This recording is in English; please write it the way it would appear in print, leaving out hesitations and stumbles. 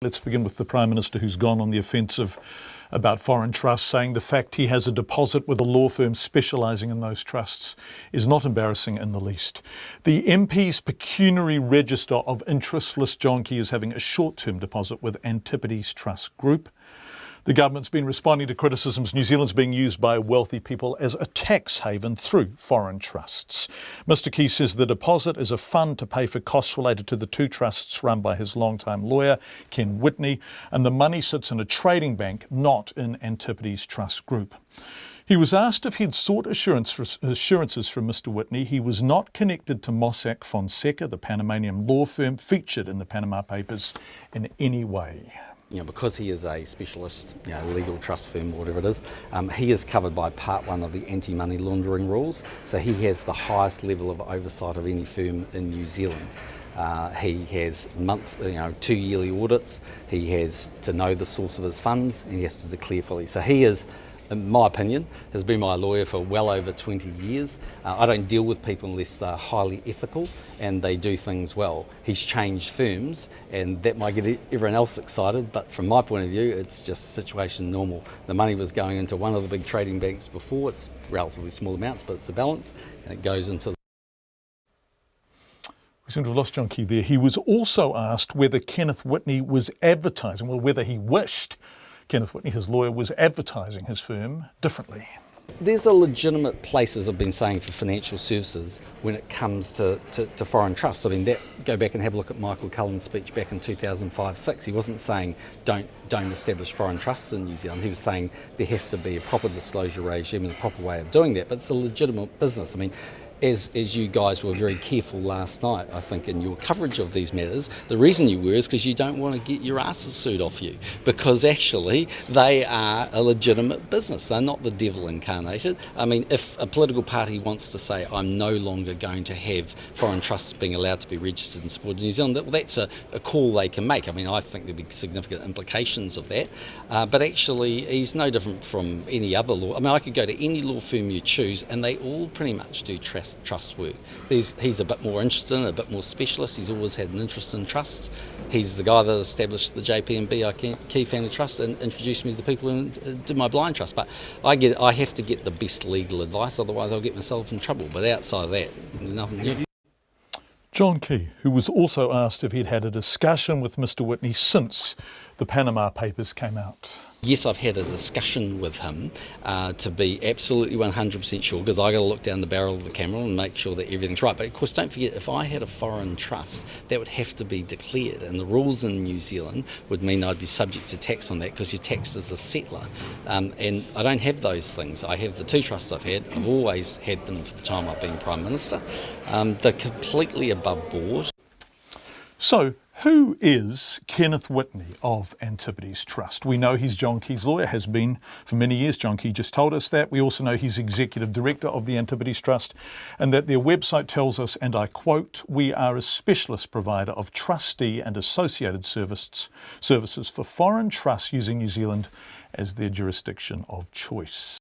Let's begin with the Prime Minister, who's gone on the offensive about foreign trusts, saying the fact he has a deposit with a law firm specialising in those trusts is not embarrassing in the least. The MP's pecuniary register of interest lists John Key as having a short-term deposit with Antipodes Trust Group. The government's been responding to criticisms New Zealand's being used by wealthy people as a tax haven through foreign trusts. Mr Key says the deposit is a fund to pay for costs related to the two trusts run by his longtime lawyer, Ken Whitney, and the money sits in a trading bank, not in Antipodes Trust Group. He was asked if he'd sought assurances from Mr Whitney he was not connected to Mossack Fonseca, the Panamanian law firm featured in the Panama Papers, in any way. Because he is a specialist, legal trust firm or whatever it is, he is covered by Part 1 of the anti-money laundering rules. So he has the highest level of oversight of any firm in New Zealand. He has 2 yearly audits. He has to know the source of his funds, and he has to declare fully. So he is, in my opinion, has been my lawyer for well over 20 years. I don't deal with people unless they're highly ethical and they do things well. He's changed firms, and that might get everyone else excited, but from my point of view, it's just situation normal. The money was going into one of the big trading banks before. It's relatively small amounts, but it's a balance, and it goes into... We seem to have lost John Key there. He was also asked whether Kenneth Whitney was advertising, whether he wished Kenneth Whitney, his lawyer, was advertising his firm differently. There's a legitimate place, as I've been saying, for financial services when it comes to foreign trusts. I mean, go back and have a look at Michael Cullen's speech back in 2005-06. He wasn't saying don't establish foreign trusts in New Zealand. He was saying there has to be a proper disclosure regime and a proper way of doing that. But it's a legitimate business. I mean, as you guys were very careful last night, I think, in your coverage of these matters, the reason you were is because you don't want to get your asses sued off you, because actually they are a legitimate business. They're not the devil incarnated. I mean, if a political party wants to say, I'm no longer going to have foreign trusts being allowed to be registered and supported in New Zealand, well, that's a call they can make. I mean, I think there'd be significant implications of that, but actually he's no different from any other law. I mean, I could go to any law firm you choose and they all pretty much do trust work. He's a bit more interested, a bit more specialist. He's always had an interest in trusts. He's the guy that established the JP&B Key Family Trust and introduced me to the people who did my blind trust. But I have to get the best legal advice, otherwise I'll get myself in trouble. But outside of that, nothing new. John Key, who was also asked if he'd had a discussion with Mr Whitney since the Panama Papers came out. Yes, I've had a discussion with him to be absolutely 100% sure, because I got to look down the barrel of the camera and make sure that everything's right. But of course, don't forget, if I had a foreign trust, that would have to be declared, and the rules in New Zealand would mean I'd be subject to tax on that, because you're taxed as a settler. And I don't have those things. I have the two trusts I've had. I've always had them for the time I've been Prime Minister. They're completely above board. So, who is Kenneth Whitney of Antipodes Trust? We know he's John Key's lawyer, has been for many years. John Key just told us that. We also know he's Executive Director of the Antipodes Trust, and that their website tells us, and I quote, "We are a specialist provider of trustee and associated services for foreign trusts using New Zealand as their jurisdiction of choice."